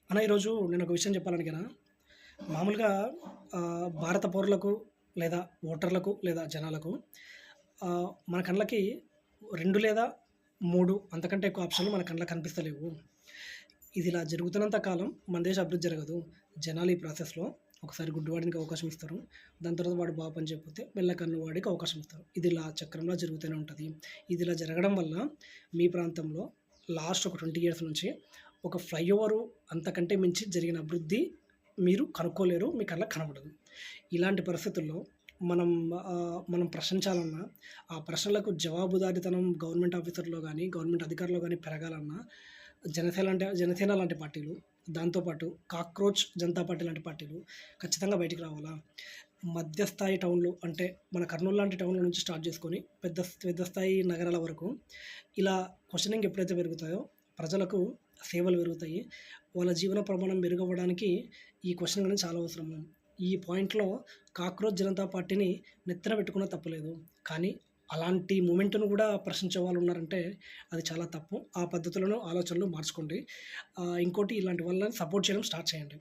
అన్న ఈరోజు నేను ఒక విషయం చెప్పాలనికనా మామూలుగా భారత పౌరులకు లేదా ఓటర్లకు లేదా జనాలకు మన కళ్ళకి 2 లేదా 3 అంతకంటే ఎక్కువ ఆప్షన్లు మన కళ్ళకి కనిపిస్తలేవు. ఇది ఇలా జరుగుతున్నంత కాలం మన దేశ అభివృద్ధి జరగదు. జనాలు ఈ ప్రాసెస్‌లో ఒకసారి గుడ్డివాడినికి అవకాశం ఇస్తారు. దాని తర్వాత వాడు బాగా పని చేయకపోతే మెల్ల కన్ను వాడికి అవకాశం ఇస్తారు. ఇది ఇలా చక్రంలా జరుగుతూనే ఉంటది. ఇది ఇలా జరగడం వల్ల మీ ప్రాంతంలో లాస్ట్ ఒక 20 ఇయర్స్ నుంచి ఒక ఫ్లైఓవరు అంతకంటే మించి జరిగిన అభివృద్ధి మీరు కనుక్కోలేరు. మీ కళ్ళకి కనపడదు. ఇలాంటి పరిస్థితుల్లో మనం ప్రశ్నించాలన్నా, ఆ ప్రశ్నలకు జవాబుదారీతనం గవర్నమెంట్ ఆఫీసర్‌లో గానీ, గవర్నమెంట్ అధికారుల్లో గానీ పెరగాలన్నా జనసేన లాంటి పార్టీలు, దాంతో పాటు కాక్రోచ్ జనతా పార్టీ లాంటి పార్టీలు ఖచ్చితంగా బయటికి రావాలా? మధ్యస్థాయి టౌన్‌లు అంటే మన కర్నూలు లాంటి టౌన్‌ల నుంచి స్టార్ట్ చేసుకొని పెద్ద స్థాయి నగరాల వరకు ఇలా క్వెషనింగ్ ఎప్పుడైతే పెరుగుతాయో ప్రజలకు సేవలు పెరుగుతాయి. వాళ్ళ జీవన ప్రమాణం మెరుగవ్వడానికి ఈ క్వెషనింగ్ అనేది చాలా అవసరము. ఈ పాయింట్‌లో కాక్రోచ్ జనతా పార్టీని నెత్తిన పెట్టుకున్నా తప్పులేదు. కానీ అలాంటి మూమెంట్‌ను గూడా ప్రశ్నించే వాళ్ళున్నారంటే అది చాలా తప్పు. ఆ పద్ధతులను, ఆలోచనలు మార్చుకోండి. ఇంకోటి ఇలాంటి వాళ్ళని సపోర్ట్ చేయడం స్టార్ట్ చేయండి.